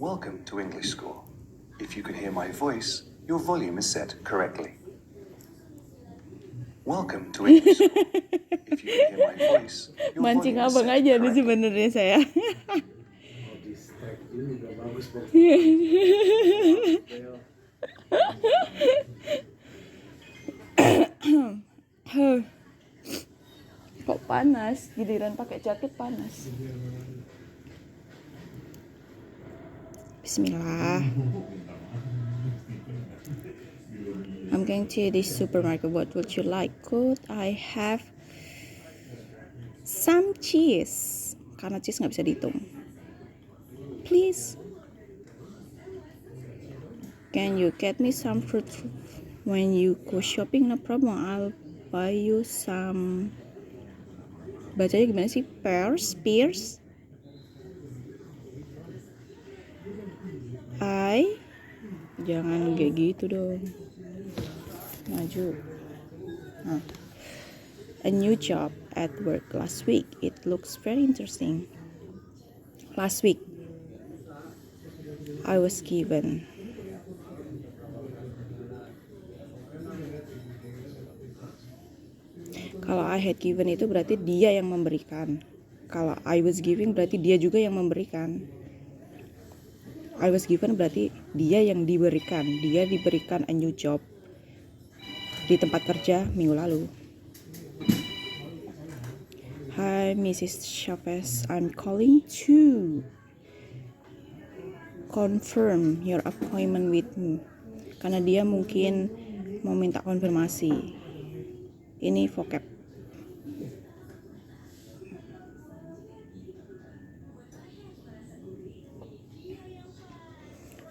Welcome to English School. If you can hear my voice, your volume is set correctly. Welcome to English School. If you can hear my voice, your Mancing volume is abang set aja nih correctly. sebenarnya saya. Kok panas? Giliran pakai jaket panas. Bismillah. I'm going to this supermarket. What would you like? Could I have some cheese? Karena cheese nggak bisa dihitung. Please. Can you get me some fruit when you go shopping? No problem. I'll buy you some. Bacanya gimana sih? Pears? Jangan kayak gitu dong. Maju. A new job at work last week. It looks very interesting. Last week, I was given. Kalau I had given itu berarti dia yang memberikan. Kalau I was giving berarti dia juga yang memberikan. I was given berarti dia yang diberikan. Dia diberikan a new job di tempat kerja minggu lalu. Hi Mrs. Chavez, I'm calling to confirm your appointment with me. Karena dia mungkin mau minta konfirmasi. Ini vocab.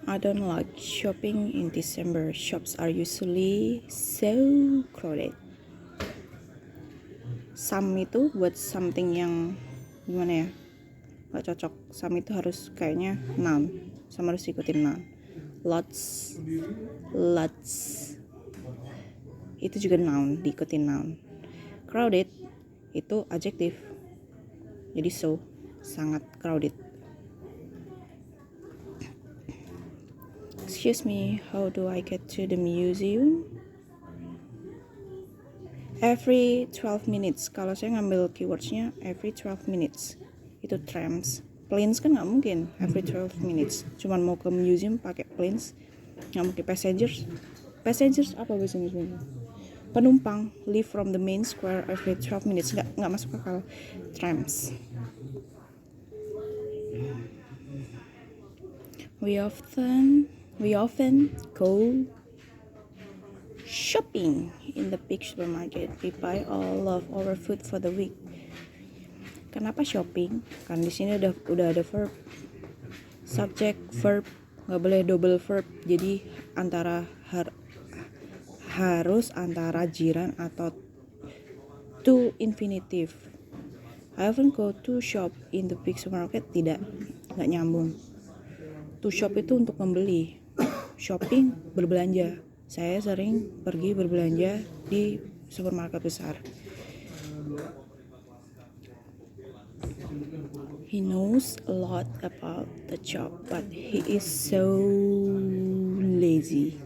I don't like shopping in December. Shops are usually so crowded. Some itu buat something yang gimana ya? Gak cocok. Some itu harus kayaknya noun. Sama harus ikutin noun. Lots. Itu juga noun, diikutin noun. Crowded itu adjective. Jadi so, sangat crowded. Excuse me, how do I get to the museum? Every 12 minutes. Kalau saya ngambil keywordsnya every 12 minutes. Itu trams. Planes kan nggak mungkin every 12 minutes. Cuman mau ke museum pakai planes. Nggak mungkin passengers. Passengers apa bahasa Inggrisnya? Penumpang leave from the main square every 12 minutes. Nggak masuk akal. Trams. We often go shopping in the big supermarket. We buy all of our food for the week. Kenapa shopping? Kan di sini udah ada verb, subject, verb, nggak boleh double verb. Jadi harus antara jiran atau to infinitive. I often go to shop in the big supermarket. Tidak, nggak nyambung. To shop itu untuk membeli. Shopping, berbelanja. Saya sering pergi berbelanja di supermarket besar. He knows a lot about the job, but he is so lazy.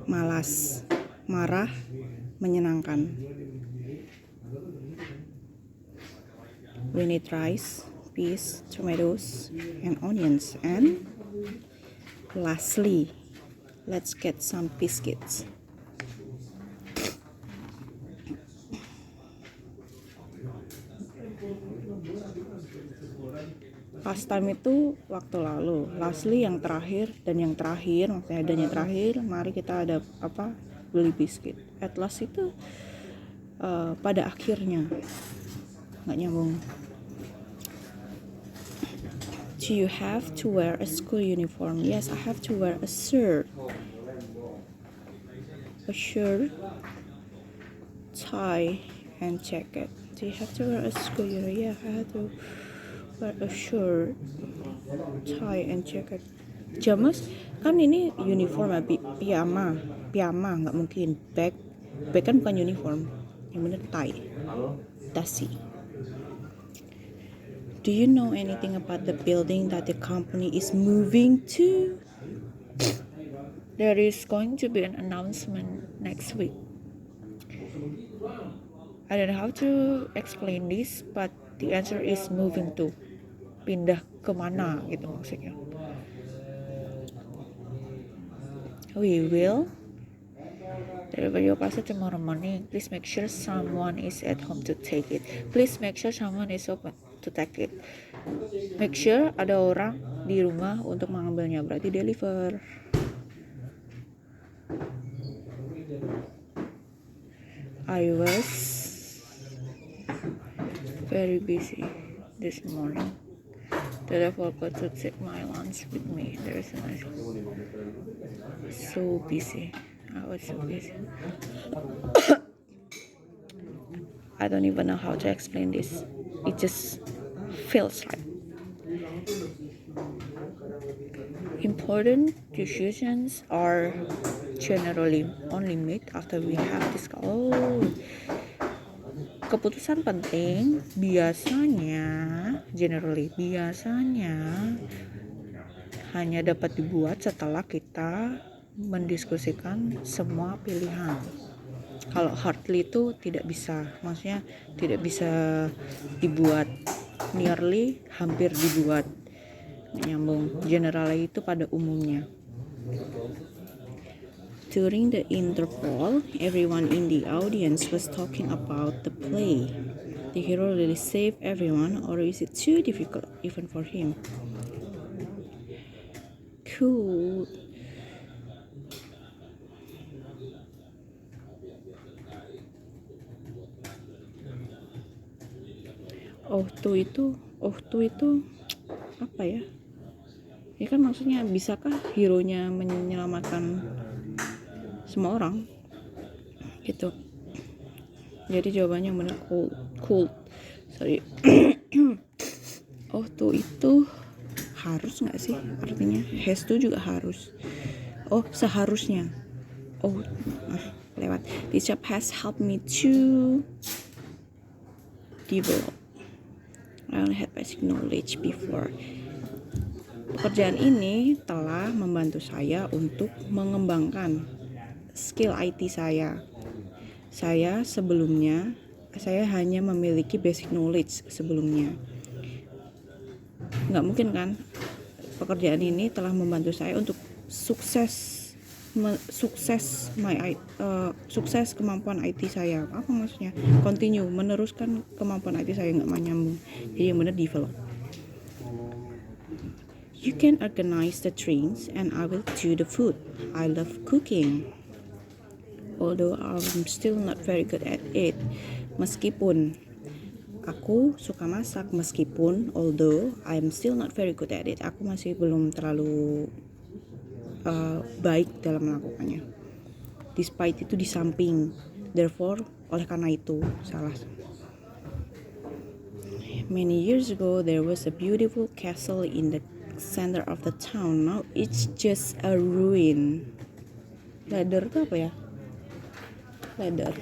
Malas, marah, menyenangkan. We need rice, peas, tomatoes, and onions. And lastly, let's get some biscuits. Past time itu waktu lalu. Lastly yang terakhir, dan yang terakhir, maksudnya dan yang terakhir, mari kita ada beli biskuit. At last itu pada akhirnya. Nggak nyambung. Do you have to wear a school uniform? Yes, I have to wear a shirt. A shirt, tie, and jacket. Do you have to wear a school uniform? Yeah, I have to wear a shirt, tie, and jacket. Jamas, kan ini uniform ya, piyama, nggak mungkin. Bag kan bukan uniform. Yang bener tie, dasi. Do you know anything about the building that the company is moving to? There is going to be an announcement next week. I don't know how to explain this, but the answer is moving to. Pindah kemana gitu maksudnya. We will deliver your parcel tomorrow morning. Please make sure someone is at home to take it. Please make sure someone is open to take it. Make sure ada orang di rumah untuk mengambilnya, berarti deliver. I was very busy this morning that I forgot to take my lunch with me. There is so busy. I was so busy. I don't even know how to explain this. It just feels like important decisions are generally only made after we have this. Keputusan penting biasanya hanya dapat dibuat setelah kita mendiskusikan semua pilihan. Kalau hardly itu tidak bisa, maksudnya tidak bisa dibuat. Nearly hampir dibuat, nyambung. Generally itu pada umumnya. During the interval, everyone in the audience was talking about the play. The hero really saved everyone, or is it too difficult even for him? Cool. Waktu itu apa ya? Ya kan maksudnya bisakah hero-nya menyelamatkan semua orang gitu. Jadi jawabannya yang benar cool. Sorry. Waktu itu harus nggak sih artinya? Has to juga harus. Seharusnya. Lewat. This job has helped me to develop. I only had basic knowledge before. Pekerjaan ini telah membantu saya untuk mengembangkan skill IT saya. Saya hanya memiliki basic knowledge sebelumnya. Nggak mungkin kan? Pekerjaan ini telah membantu saya untuk sukses kemampuan IT saya. Apa maksudnya? Continue, meneruskan kemampuan IT saya, nggak menyambung. Jadi yang benar develop. You can organize the drinks and I will do the food. I love cooking. Although I'm still not very good at it. Meskipun aku suka masak, although I'm still not very good at it. Aku masih belum terlalu baik dalam melakukannya. Despite itu di samping. Therefore, oleh karena itu, salah. Many years ago, there was a beautiful castle in the center of the town. Now it's just a ruin. Ladder itu apa ya? Ladder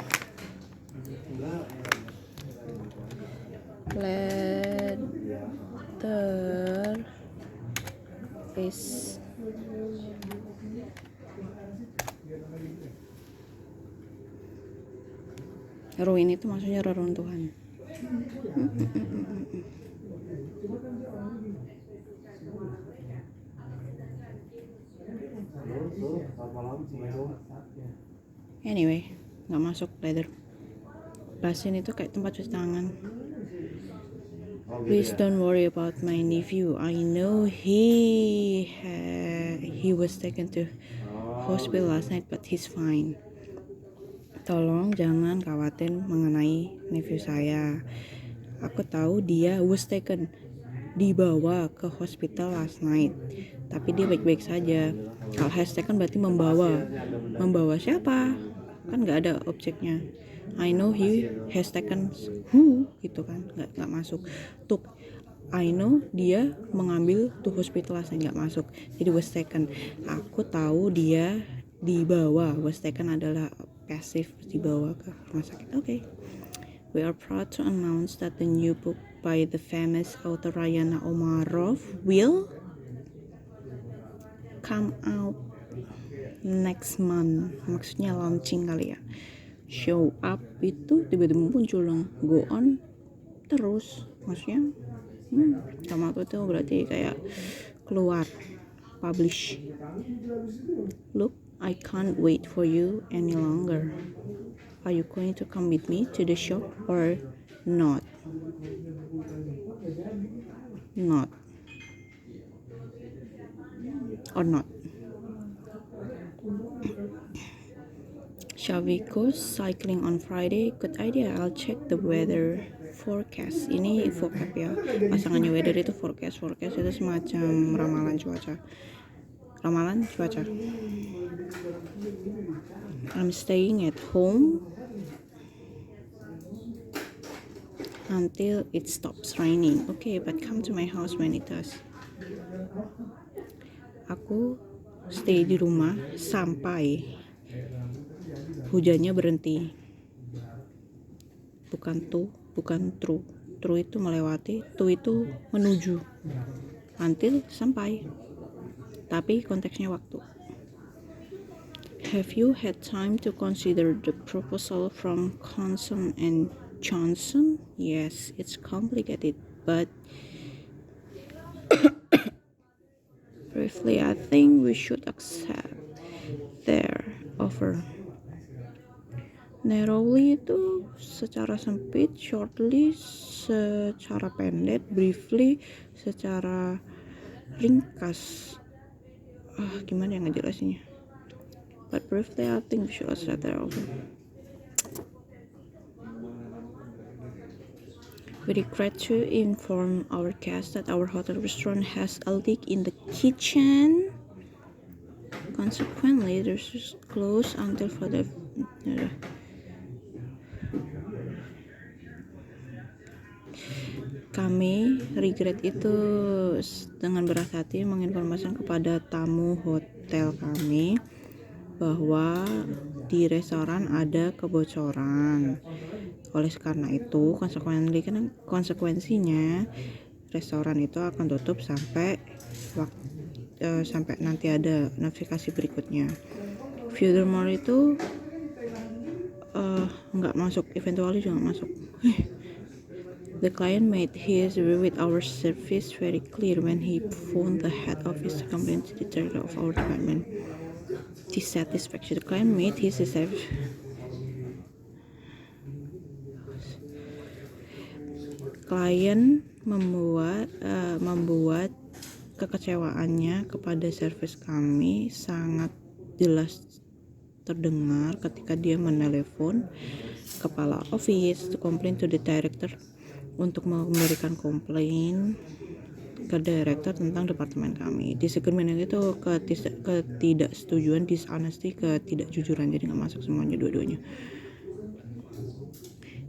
is ruin itu maksudnya reruntuhan. Anyway, nggak masuk ladder. Basin itu kayak tempat cuci tangan. Please don't worry about my nephew. I know he was taken to hospital last night, but he's fine. Tolong jangan khawatir mengenai nephew saya. Aku tahu dia was taken, dibawa ke hospital last night, tapi dia baik-baik saja. Kalau has taken berarti membawa siapa? Kan nggak ada objeknya. I know he has taken who gitu kan, nggak masuk. Took, I know dia mengambil to hospital last night, nggak masuk. Jadi was taken. Aku tahu dia dibawa. Was taken adalah passive, dibawa ke rumah sakit. Okay. We are proud to announce that the new book by the famous author Rayana Omarov will come out next month. Maksudnya launching kali ya. Show up itu tiba-tiba muncul dong. Go on terus. Maksudnya come out itu berarti kayak keluar, publish. Look, I can't wait for you any longer. Are you going to come with me to the shop or not? Not. Or not. Shall we go cycling on Friday? Good idea. I'll check the weather forecast. Ini vocab ya. Pasangannya weather itu forecast. Forecast itu semacam ramalan cuaca. Ramalan cuaca. I'm staying at home until it stops raining. Okay, but come to my house when it does. Aku stay di rumah sampai hujannya berhenti. Bukan to, bukan true. True itu melewati, to itu menuju. Until sampai. Tapi konteksnya waktu. Have you had time to consider the proposal from Johnson and Johnson? Yes, it's complicated, but briefly, I think we should accept their offer. Narrowly itu secara sempit, shortly secara pendek, briefly secara ringkas. Gimana yang ngejelasinnya? But briefly, I think we should accept their offer. We regret to inform our guests that our hotel restaurant has a leak in the kitchen. Consequently, the restaurant is closed until further. Kami regret itu dengan berat hati menginformasikan kepada tamu hotel kami bahwa di restoran ada kebocoran. Oleh karena itu, konsekuensinya restoran itu akan tutup sampai nanti ada notifikasi berikutnya. Furthermore itu nggak masuk, eventually juga nggak masuk. The client made his review with our service very clear when he phoned the head office to complain to the director of our department. Dissatisfaction. The client made his service. Klien membuat kekecewaannya kepada servis kami sangat jelas terdengar ketika dia menelepon kepala office to complain to the director, untuk memberikan komplain ke director tentang departemen kami. Disagreement itu ketidaksetujuan, dishonesty, ketidakjujuran, jadi nggak masuk semuanya, dua-duanya.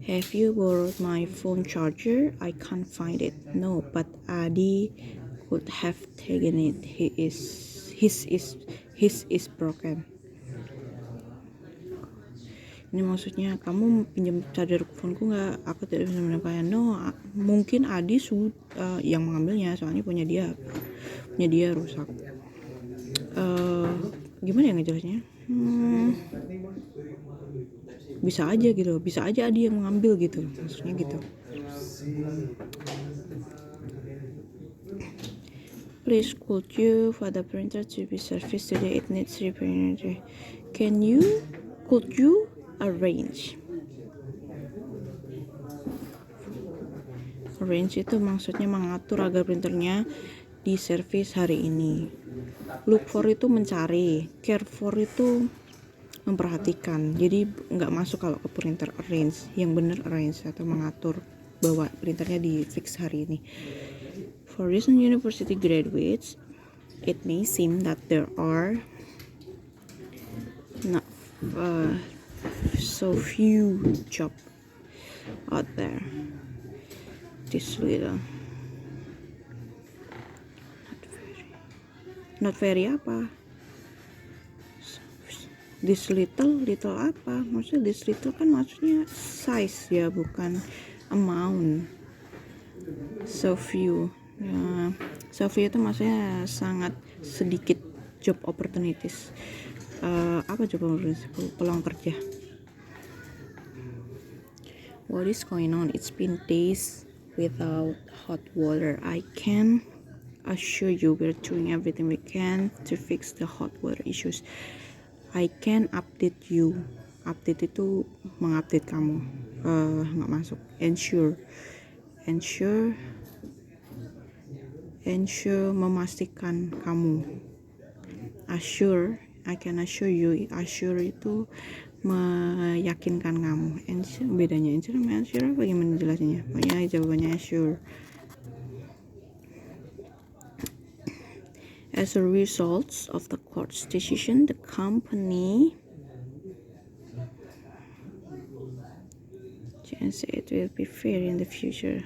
Have you borrowed my phone charger? I can't find it. No, but Adi could have taken it. His is broken. Ini maksudnya, kamu pinjam charger phoneku nggak? Aku tidak bisa menemukannya. No, mungkin Adi yang mengambilnya, soalnya punya dia rusak. Gimana ya ngejelasnya? Bisa aja Adi yang mengambil gitu, maksudnya gitu. Please, could you for the printer to be serviced today? It needs repairing. Could you arrange itu maksudnya mengatur agar printernya di servis hari ini. Look for itu mencari, care for itu memperhatikan. Jadi nggak masuk kalau ke printer arrange, yang benar arrange atau mengatur bahwa printernya di fix hari ini. For recent university graduates, it may seem that there are not so few job out there. This little not very apa? This little apa? Maksudnya this little kan maksudnya size ya, bukan amount. So few. So few itu maksudnya sangat sedikit job opportunities. Apa job opportunities? Peluang kerja. What is going on? It's been days without hot water. I can assure you we're doing everything we can to fix the hot water issues. I can update you. Update itu mengupdate kamu. Nggak masuk. Ensure memastikan kamu. Assure, I can assure you. Assure itu meyakinkan kamu. Ensure, bedanya ensure sama assure apa gimana jelasinnya? Pokoknya jawabannya assure. As a result of the court's decision, the company chance it will be fair in the future.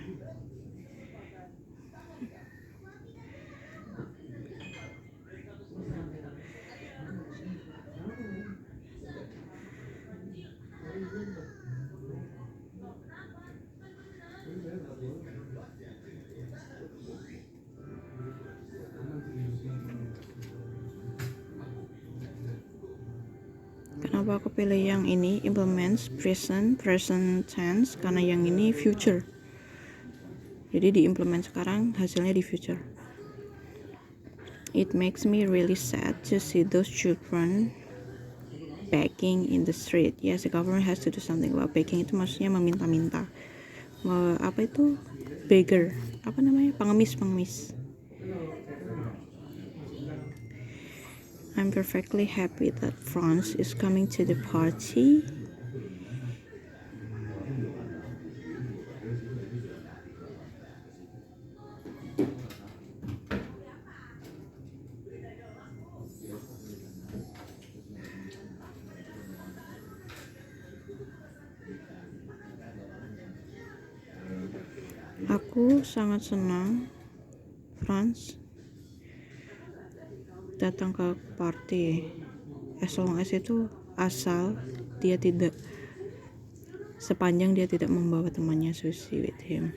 Kenapa aku pilih yang ini implements present tense? Karena yang ini future. Jadi diimplement sekarang, hasilnya di future. It makes me really sad to see those children begging in the street. Yes, the government has to do something about begging. Itu maksudnya meminta-minta. Apa itu? Beggar. Apa namanya? Pengemis. I'm perfectly happy that France is coming to the party. Aku sangat senang France datang ke party. As long as itu asal dia tidak sepanjang dia tidak membawa temannya Susi with him.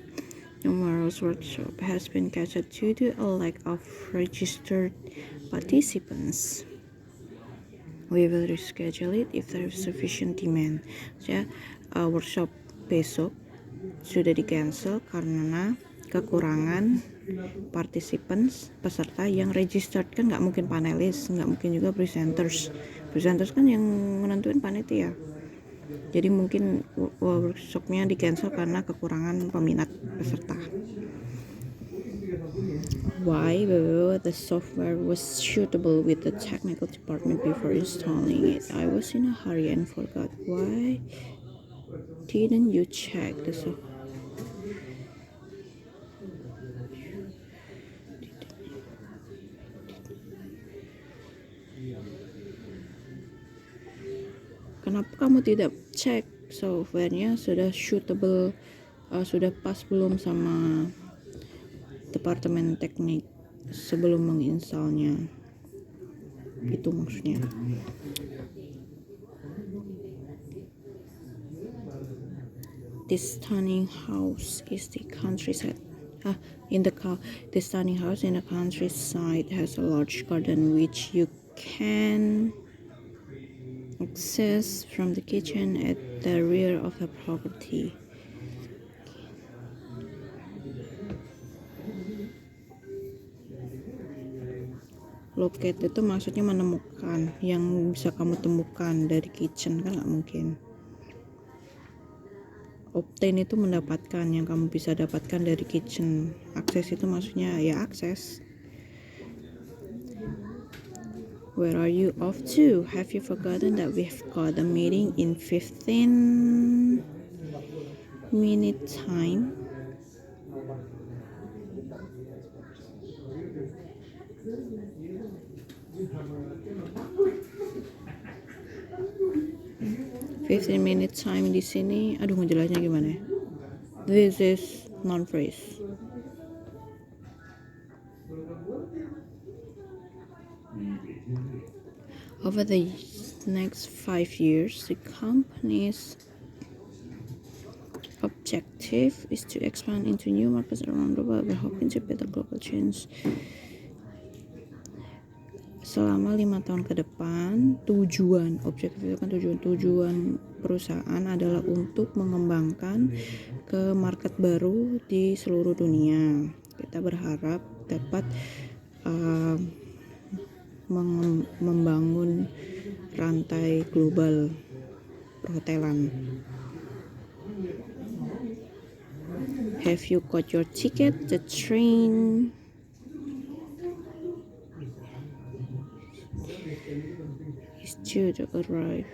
Tomorrow's workshop has been cancelled due to a lack of registered participants. We will reschedule it if there is sufficient demand. Workshop besok sudah di cancel karena kekurangan participants, peserta yang registered. Kan nggak mungkin panelis, nggak mungkin juga presenters kan yang menentuin panitia. Jadi mungkin workshopnya di cancel karena kekurangan peminat peserta. Why? The software was suitable with the technical department before installing it. I was in a hurry and forgot. Why didn't you check the software? Kenapa kamu tidak cek softwarenya sudah suitable, sudah pas belum sama departemen teknik sebelum menginstalnya? Itu maksudnya. This stunning house is the countryside. The stunning house in the countryside has a large garden which you can access from the kitchen at the rear of the property. Locate itu maksudnya menemukan, yang bisa kamu temukan dari kitchen kan nggak mungkin. Obtain itu mendapatkan, yang kamu bisa dapatkan dari kitchen. Akses itu maksudnya ya akses. Where are you off to? Have you forgotten that we've got a meeting in 15-minute time? Minute time di sini, aduh ngejelasnya gimana? This is non-phrase. Over the next 5 years, the company's Objective is to expand into new markets around the world. We're hoping to better global change. Selama 5 tahun ke depan, tujuan objektif itu kan tujuan perusahaan adalah untuk mengembangkan ke market baru di seluruh dunia. Kita berharap dapat membangun rantai global perhotelan. Have you got your ticket? The train is due to arrive.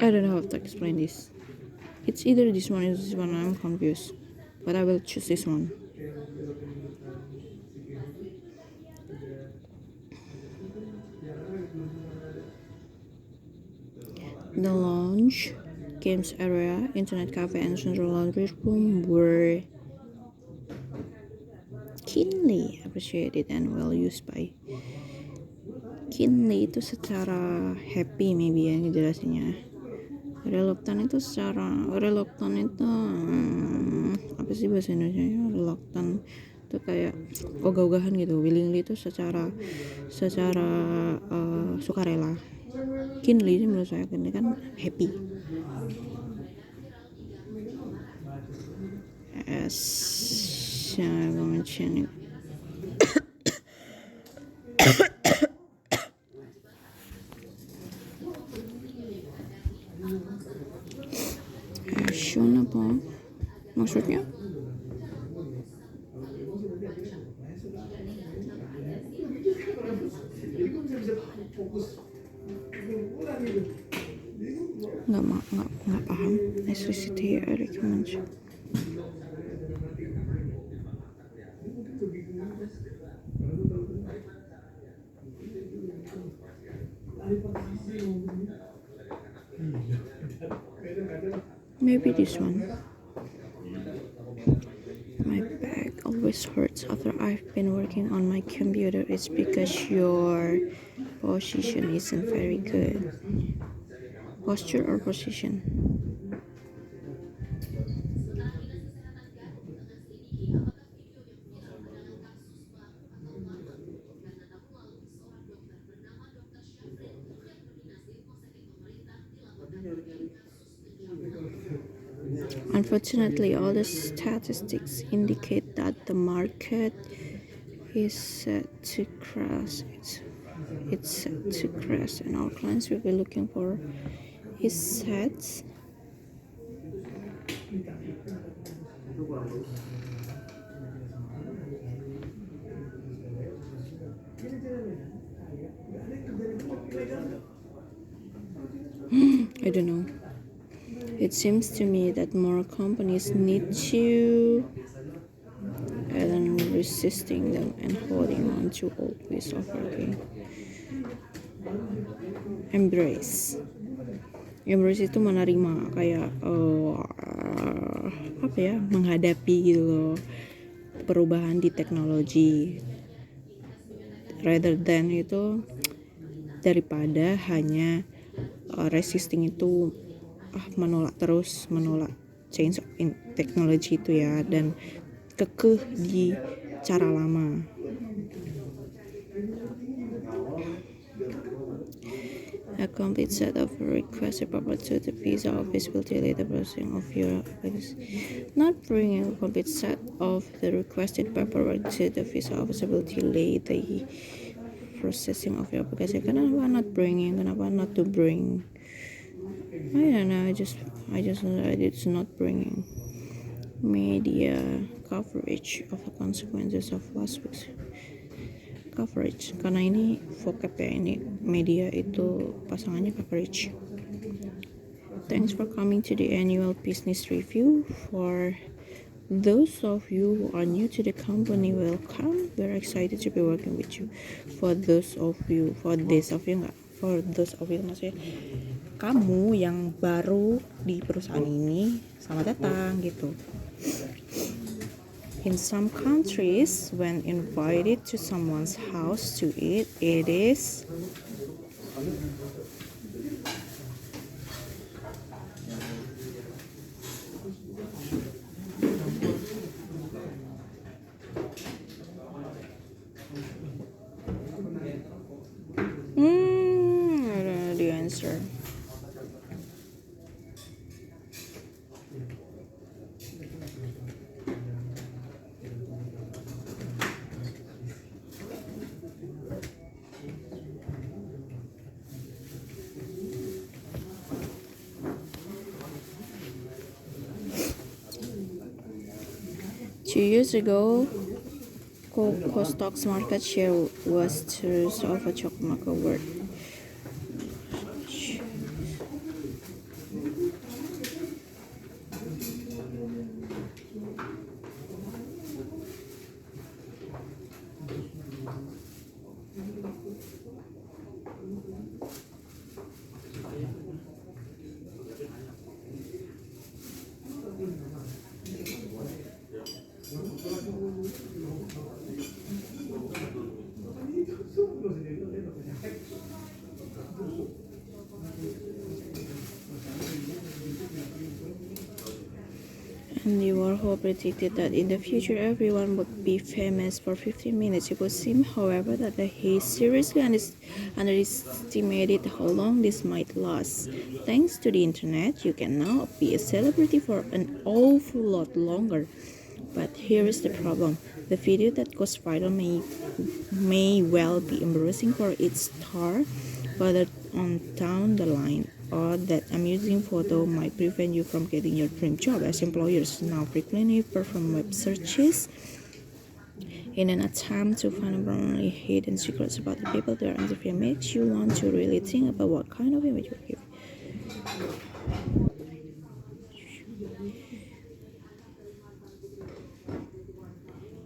I don't know how to explain this. It's either this one or this one. I'm confused, but I will choose this one. The lounge, games area, internet cafe, and central laundry room were keenly appreciated and well used by. Keenly itu secara happy maybe ya ngejelasinnya. Reluctant itu apa sih bahasa Indonesianya? Reluctant itu kayak ogah-ogahan gitu. Willingly itu secara sukarela. Keenly sih menurut saya ini kan happy. As saya mention it. Action apa? Maksudnya? Nggak paham. Necessity I recommend. Maybe this one. My back always hurts after I've been working on my computer. It's because your position isn't very good. Posture or position? Unfortunately, all the statistics indicate that the market is set to crash. It's set to crash, and our clients will be looking for his sets. I don't know. It seems to me that more companies need to and resisting them and holding on to old ways of working. Embrace itu menerima, kayak menghadapi gitu loh, perubahan di teknologi, rather than itu daripada hanya resisting itu menolak change in technology itu ya, dan kekeh di cara lama. A complete set of requested paperwork to the visa office will delay the processing of your application. Not bringing a complete set of the requested paperwork to the visa office will delay the processing of your application. Kenapa not bringing? Kenapa not to bring? I don't know. I just it's not bringing. Media coverage of the consequences of last week's coverage, karena ini vocab ya, ini media itu pasangannya coverage. Thanks for coming to the annual business review. For those of you who are new to the company, welcome. We're excited to be working with you. For those of you maksudnya kamu yang baru di perusahaan ini, selamat datang gitu. In some countries, when invited to someone's house to eat, it is I don't know the answer. Two years ago, Coco stock's market share was two-thirds of a stock market worth. Andy Warhol predicted that in the future everyone would be famous for 15 minutes. It would seem, however, that he seriously underestimated how long this might last. Thanks to the internet, you can now be a celebrity for an awful lot longer. But here is the problem. The video that goes viral may well be embarrassing for its star further on down the line, or that amusing photo might prevent you from getting your dream job, as employers now frequently perform web searches in an attempt to find permanently hidden secrets about the people they are interviewing. Makes you want to really think about what kind of image you give.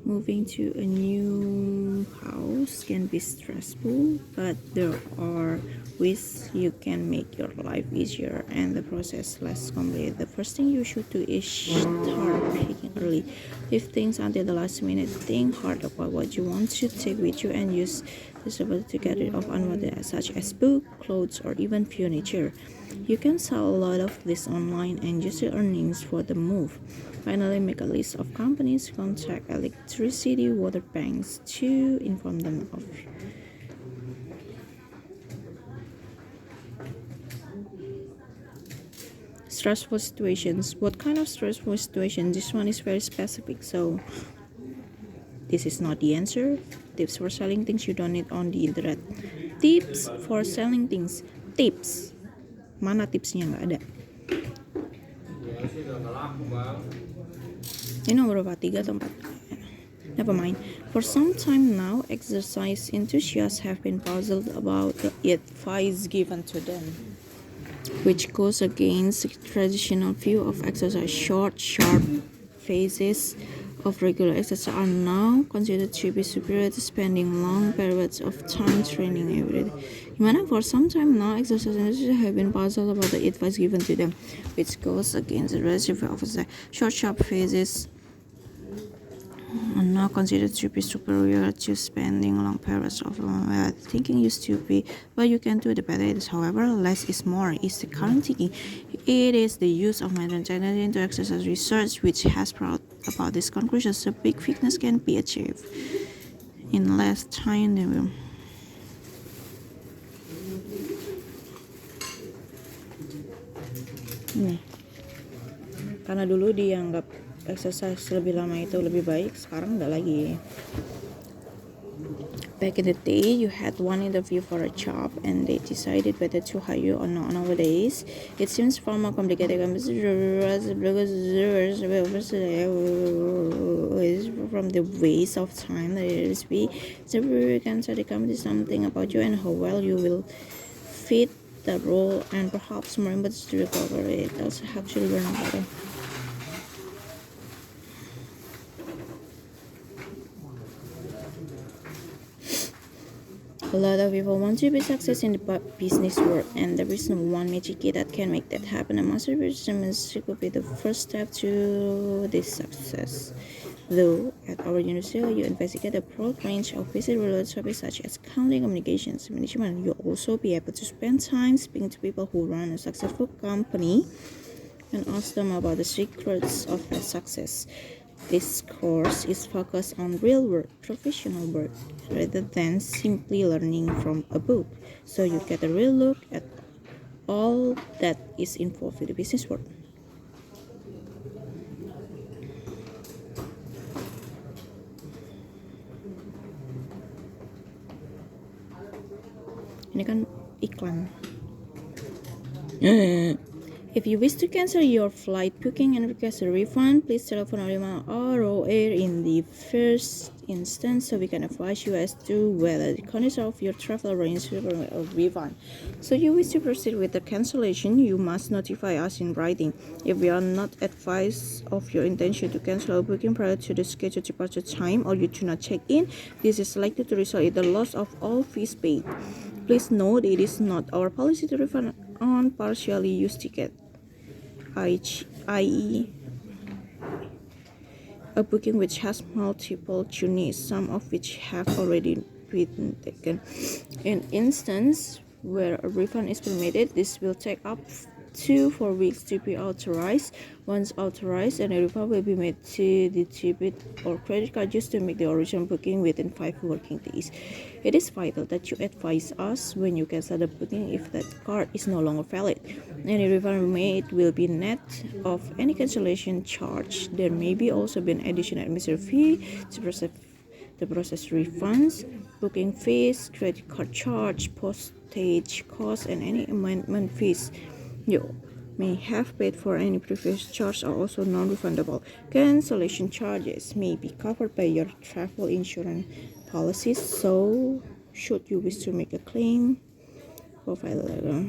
Moving to a new house can be stressful, but there are ways you can make your life easier and the process less complicated. The first thing you should do is start packing early. Leave things until the last minute. Think hard about what you want to take with you and use this ability to get rid of unwanted, such as books, clothes, or even furniture. You can sell a lot of this online and use the earnings for the move. Finally, make a list of companies, contact electricity, water banks to inform them of stressful situations. What kind of stressful situation? This one is very specific, so this is not the answer. Tips for selling things you don't need on the internet. Tips for selling things. Tips. Mana tipsnya? Nggak ada. Ini nomor berapa? 3 atau 4? Never mind. For some time now, exercise enthusiasts have been puzzled about the advice given to them, which goes against the traditional view of exercise. Short, sharp phases of regular exercise are now considered to be superior to spending long periods of time training every day. Gimana? For some time now, exercise enthusiasts have been puzzled about the advice given to them, which goes against the traditional view of exercise. Short, sharp phases are now considered to be superior to spending long periods of thinking used to be what you can do the better it is. However, less is more is the current thinking. It is the use of modern technology into exercise research which has brought about this conclusion. So big fitness can be achieved in less time than karena dulu dianggap exercise lebih lama itu lebih baik, sekarang enggak lagi. Back in the day, you had one interview for a job and they decided whether to hire you or not. Nowadays, it seems far more complicated from the waste of time that it is. You can tell the company something about you and how well you will fit the role, and perhaps more important to recover it. Also helps you learn about it. A lot of people want to be success in the business world, and there is no one magic key that can make that happen. A master business could be the first step to this success. Though at our university you investigate a broad range of business-related topics such as accounting, communications, management, you'll also be able to spend time speaking to people who run a successful company and ask them about the secrets of their success. This course is focused on real work, professional work, rather than simply learning from a book. So you get a real look at all that is involved with the business world. Ini kan iklan. If you wish to cancel your flight booking and request a refund, please telephone or email RO Air in the first instance so we can advise you as to whether the condition of your travel arrangement or a refund. So you wish to proceed with the cancellation, you must notify us in writing. If we are not advised of your intention to cancel a booking prior to the scheduled departure time or you do not check in, this is likely to result in the loss of all fees paid. Please note it is not our policy to refund on partially used ticket, i.e. a booking which has multiple journeys, some of which have already been taken. In instance where a refund is permitted, this will take up to 4 weeks to be authorized. Once authorized, a refund will be made to the debit or credit card used to make the original booking within 5 working days. It is vital that you advise us when you cancel the booking if that card is no longer valid. Any refund made will be net of any cancellation charge. There may be also be an additional administrative fee to process refunds, booking fees, credit card charge, postage costs, and any amendment fees you may have paid for any previous charge are also non-refundable. Cancellation charges may be covered by your travel insurance policies, so should you wish to make a claim, provide a letter.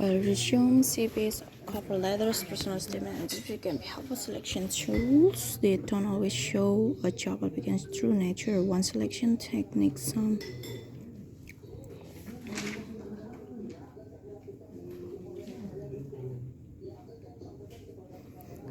Resume, CVs, cover letters, personal statement, and certificate can be helpful selection tools. They don't always show a job applicant's true nature. One selection technique, some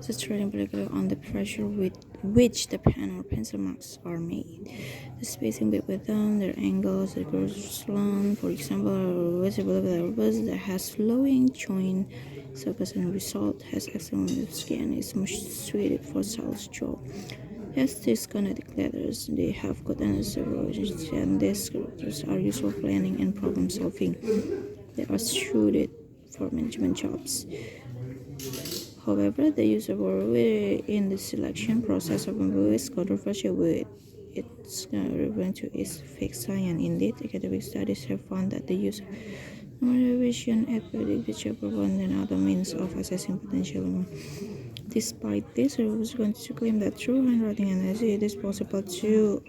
concentrating particularly on the pressure with which the pen or pencil marks are made, the spacing between them, their angles, the curved slant, for example, a visible bus that has flowing joint surface and result has excellent skin and is much suited for sales job. As these kinetic letters, they have good analysis and these characters are useful for planning and problem solving. They are suited for management jobs. However, the use of word in the selection process of a is controversial with its reference to its fixed science. Indeed, academic studies have found that the use of numeration at literature provides another means of assessing potential. Despite this, I was going to claim that through handwriting analysis, it is possible to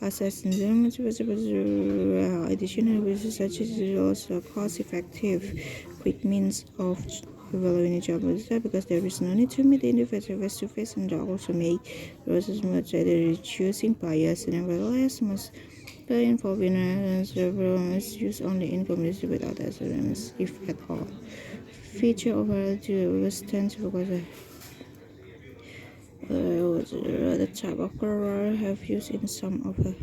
assess environment additional research such as also cost-effective, quick means of evaluating job results because there is no need to meet the individual face-to-face and also make process much reducing bias. Nevertheless, most involved in several is used only in combination with other elements, if at all. Feature overall to withstand because the type of color I have used in some of the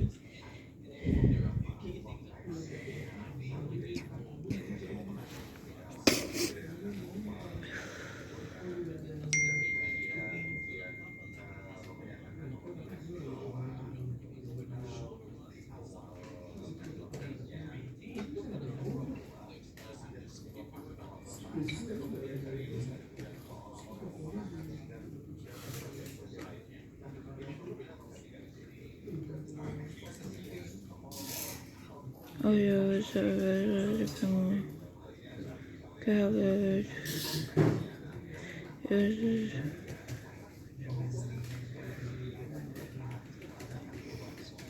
Oh yeah, so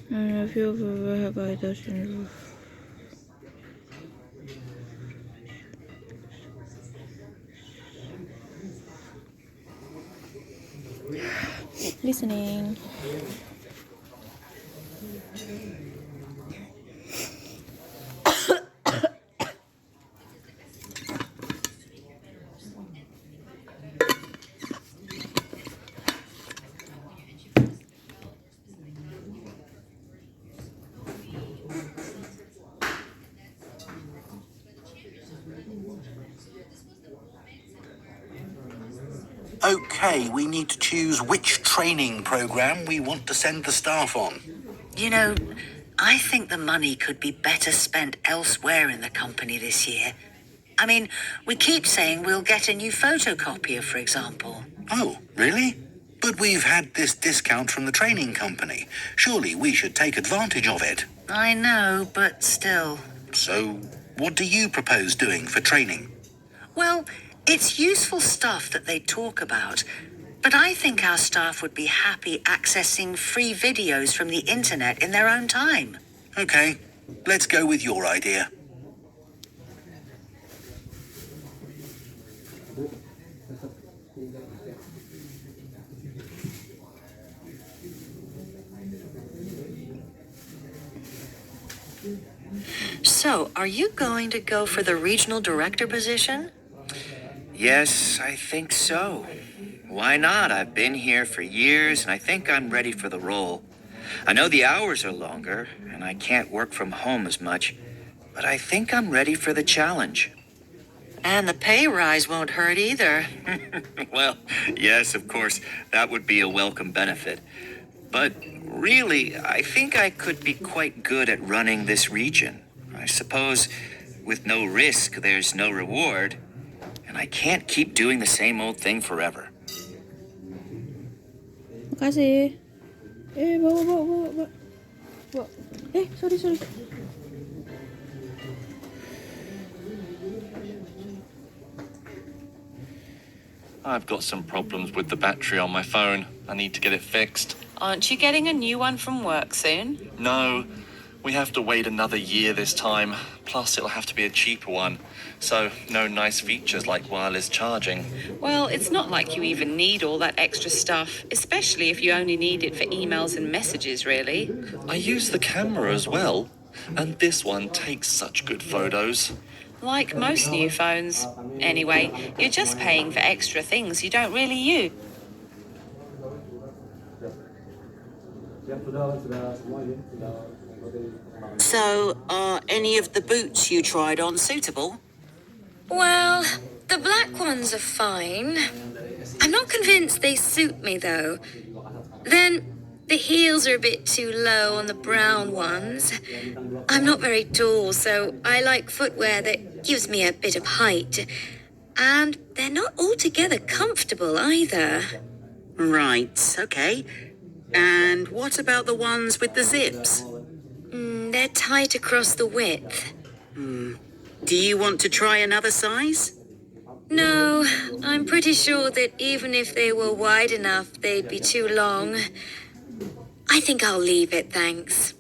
I feel very doesn't. Listening. Okay, we need to choose which training program we want to send the staff on. You know, I think the money could be better spent elsewhere in the company this year. I mean, we keep saying we'll get a new photocopier, for example. Oh, really? But we've had this discount from the training company. Surely we should take advantage of it. I know, but still. So, what do you propose doing for training? Well, it's useful stuff that they talk about, but I think our staff would be happy accessing free videos from the internet in their own time. Okay, let's go with your idea. So, are you going to go for the regional director position? Yes, I think so. Why not? I've been here for years, and I think I'm ready for the role. I know the hours are longer, and I can't work from home as much, but I think I'm ready for the challenge. And the pay rise won't hurt either. Well, yes, of course, that would be a welcome benefit. But really, I think I could be quite good at running this region. I suppose with no risk, there's no reward. And I can't keep doing the same old thing forever. Makasih. Bawa. Sorry. I've got some problems with the battery on my phone. I need to get it fixed. Aren't you getting a new one from work soon? No, we have to wait another year this time. Plus, it'll have to be a cheaper one. So, no nice features like wireless charging. Well, it's not like you even need all that extra stuff, especially if you only need it for emails and messages, really. I use the camera as well. And this one takes such good photos. Like most new phones. Anyway, you're just paying for extra things you don't really use. So, are any of the boots you tried on suitable? Well, the black ones are fine. I'm not convinced they suit me, though. Then, the heels are a bit too low on the brown ones. I'm not very tall, so I like footwear that gives me a bit of height. And they're not altogether comfortable either. Right, okay. And what about the ones with the zips? They're tight across the width. Do you want to try another size? No, I'm pretty sure that even if they were wide enough, they'd be too long. I think I'll leave it, thanks.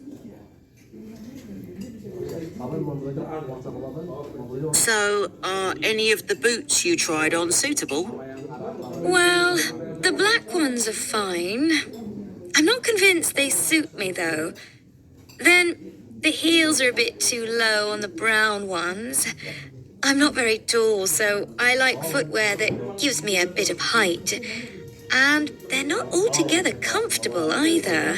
So, are any of the boots you tried on suitable? Well, the black ones are fine. I'm not convinced they suit me, though. Then, the heels are a bit too low on the brown ones. I'm not very tall, so I like footwear that gives me a bit of height. And they're not altogether comfortable either.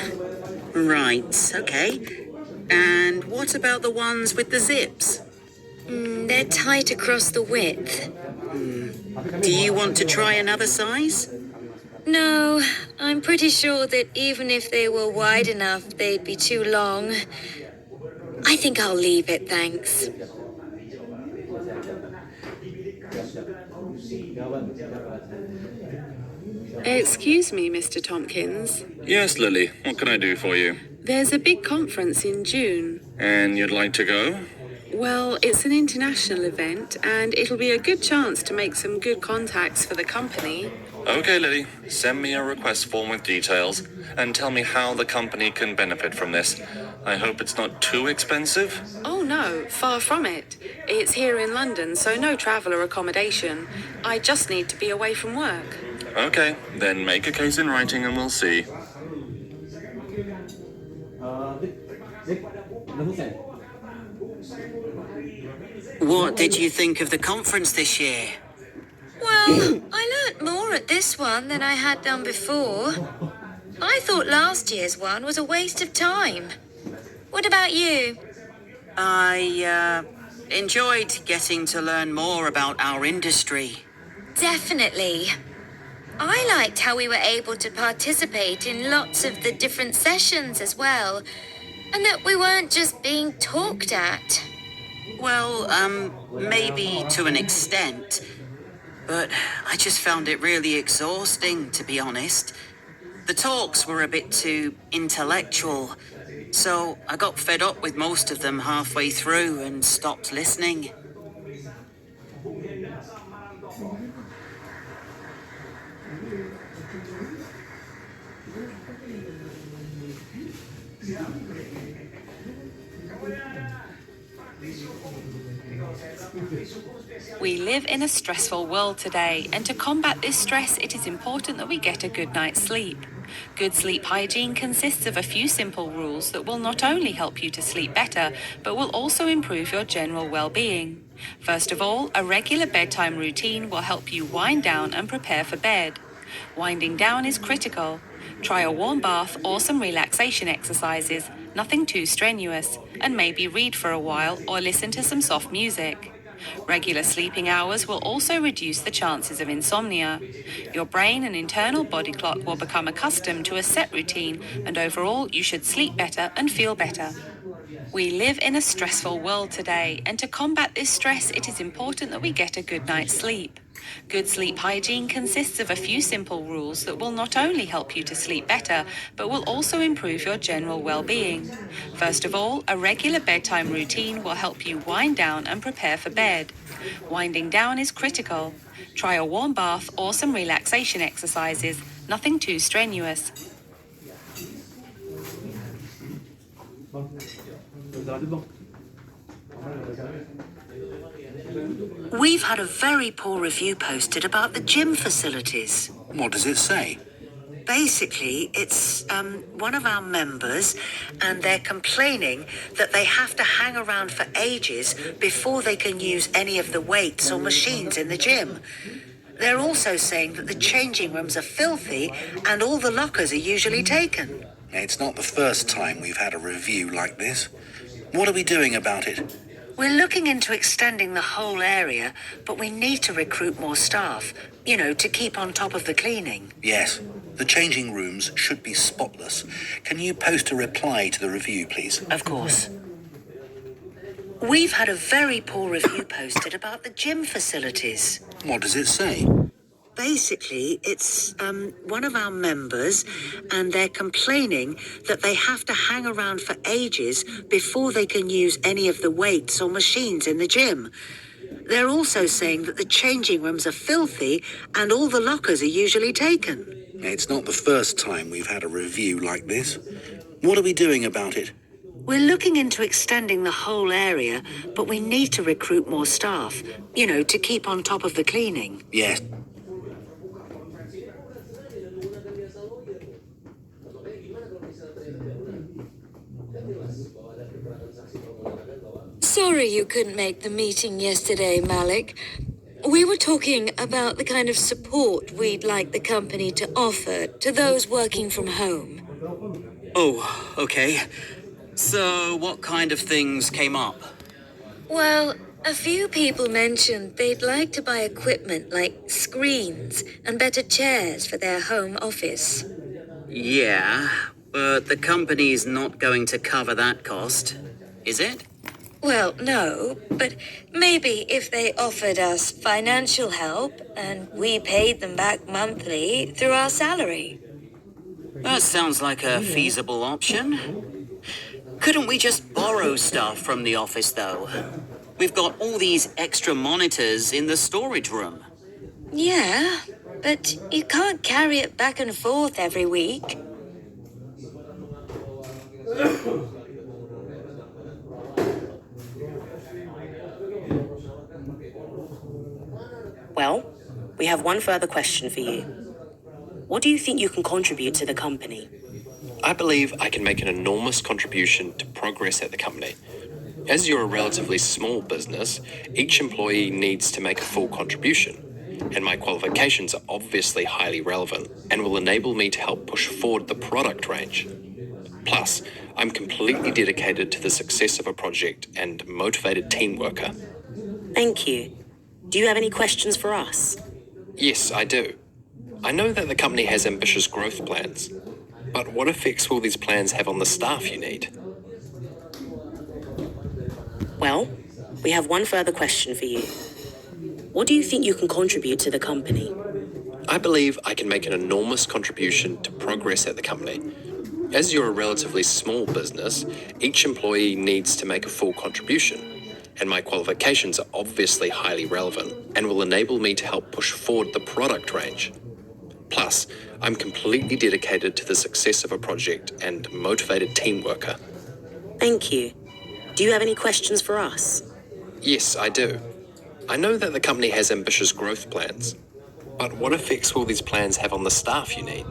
Right, okay. And what about the ones with the zips? They're tight across the width. Do you want to try another size? No, I'm pretty sure that even if they were wide enough, they'd be too long. I think I'll leave it, thanks. Excuse me, Mr. Tompkins. Yes, Lily. What can I do for you? There's a big conference in June. And you'd like to go? Well, it's an international event, and it'll be a good chance to make some good contacts for the company. Okay, Lily. Send me a request form with details and tell me how the company can benefit from this. I hope it's not too expensive. Oh no, far from it. It's here in London, so no travel or accommodation. I just need to be away from work. Okay, then make a case in writing and we'll see. What did you think of the conference this year? Well, I learnt more at this one than I had done before. I thought last year's one was a waste of time. What about you? I enjoyed getting to learn more about our industry. Definitely. I liked how we were able to participate in lots of the different sessions as well, and that we weren't just being talked at. Well, maybe to an extent, but I just found it really exhausting, to be honest. The talks were a bit too intellectual, so I got fed up with most of them halfway through and stopped listening. We live in a stressful world today, and to combat this stress, it is important that we get a good night's sleep. Good sleep hygiene consists of a few simple rules that will not only help you to sleep better, but will also improve your general well-being. First of all, a regular bedtime routine will help you wind down and prepare for bed. Winding down is critical. Try a warm bath or some relaxation exercises, nothing too strenuous, and maybe read for a while or listen to some soft music. Regular sleeping hours will also reduce the chances of insomnia. Your brain and internal body clock will become accustomed to a set routine, and overall you should sleep better and feel better. We live in a stressful world today, and to combat this stress, it is important that we get a good night's sleep. Good sleep hygiene consists of a few simple rules that will not only help you to sleep better, but will also improve your general well-being. First of all, a regular bedtime routine will help you wind down and prepare for bed. Winding down is critical. Try a warm bath or some relaxation exercises, nothing too strenuous. We've had a very poor review posted about the gym facilities. What does it say? Basically, it's one of our members, and they're complaining that they have to hang around for ages before they can use any of the weights or machines in the gym. They're also saying that the changing rooms are filthy and all the lockers are usually taken. It's not the first time we've had a review like this. What are we doing about it? We're looking into extending the whole area, but we need to recruit more staff, to keep on top of the cleaning. Yes, the changing rooms should be spotless. Can you post a reply to the review, please? Of course. We've had a very poor review posted about the gym facilities. What does it say? Basically, it's one of our members, and they're complaining that they have to hang around for ages before they can use any of the weights or machines in the gym. They're also saying that the changing rooms are filthy and all the lockers are usually taken. It's not the first time we've had a review like this. What are we doing about it? We're looking into extending the whole area, but we need to recruit more staff, to keep on top of the cleaning. Yes. Sorry you couldn't make the meeting yesterday, Malik. We were talking about the kind of support we'd like the company to offer to those working from home. Oh, okay. So what kind of things came up? Well, a few people mentioned they'd like to buy equipment like screens and better chairs for their home office. Yeah, but the company's not going to cover that cost, is it? Well, no, but maybe if they offered us financial help and we paid them back monthly through our salary. That sounds like a feasible option. Couldn't we just borrow stuff from the office, though? We've got all these extra monitors in the storage room. Yeah, but you can't carry it back and forth every week. Well, we have one further question for you. What do you think you can contribute to the company? I believe I can make an enormous contribution to progress at the company. As you're a relatively small business, each employee needs to make a full contribution, and my qualifications are obviously highly relevant and will enable me to help push forward the product range. Plus, I'm completely dedicated to the success of a project and motivated team worker. Thank you. Do you have any questions for us? Yes, I do. I know that the company has ambitious growth plans, but what effects will these plans have on the staff you need? Well, we have one further question for you. What do you think you can contribute to the company? I believe I can make an enormous contribution to progress at the company. As you're a relatively small business, each employee needs to make a full contribution, and my qualifications are obviously highly relevant and will enable me to help push forward the product range. Plus, I'm completely dedicated to the success of a project and motivated team worker. Thank you. Do you have any questions for us? Yes, I do. I know that the company has ambitious growth plans, but what effects will these plans have on the staff you need?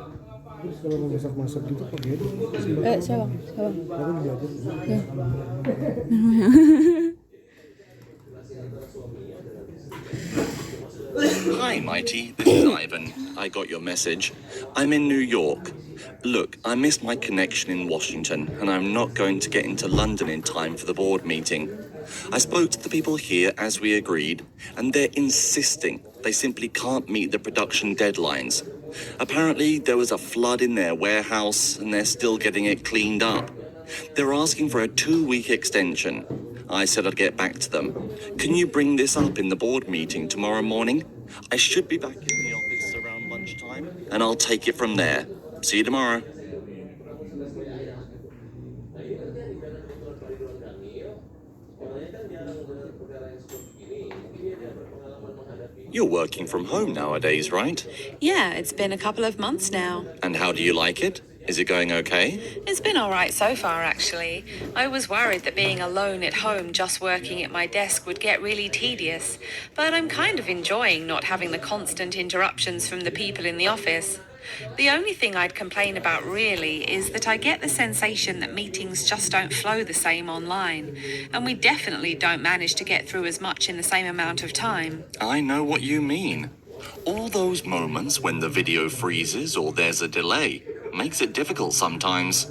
Hi, Mighty. This is Ivan. I got your message. I'm in New York. Look, I missed my connection in Washington, and I'm not going to get into London in time for the board meeting. I spoke to the people here as we agreed, and they're insisting they simply can't meet the production deadlines. Apparently, there was a flood in their warehouse, and they're still getting it cleaned up. They're asking for a 2-week extension. I said I'd get back to them. Can you bring this up in the board meeting tomorrow morning? I should be back in the office around lunchtime, and I'll take it from there. See you tomorrow. You're working from home nowadays, right? Yeah, it's been a couple of months now. And how do you like it? Is it going okay? It's been all right so far, actually. I was worried that being alone at home just working at my desk would get really tedious, but I'm kind of enjoying not having the constant interruptions from the people in the office. The only thing I'd complain about really is that I get the sensation that meetings just don't flow the same online, and we definitely don't manage to get through as much in the same amount of time. I know what you mean. All those moments when the video freezes or there's a delay makes it difficult sometimes.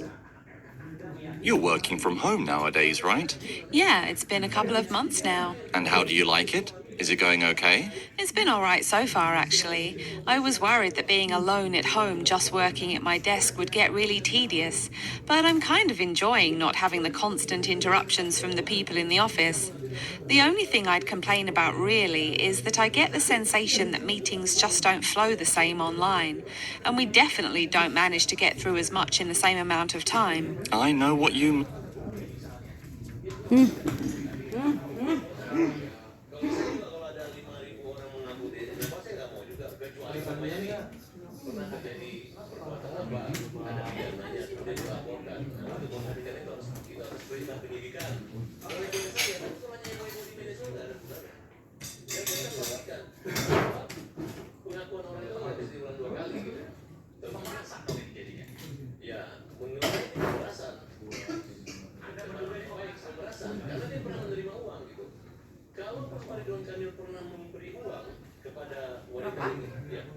You're working from home nowadays, right? Yeah, it's been a couple of months now. And how do you like it? Is it going okay? It's been all right so far, actually. I was worried that being alone at home just working at my desk would get really tedious, but I'm kind of enjoying not having the constant interruptions from the people in the office. The only thing I'd complain about really is that I get the sensation that meetings just don't flow the same online, and we definitely don't manage to get through as much in the same amount of time. I know what you...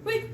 Wih,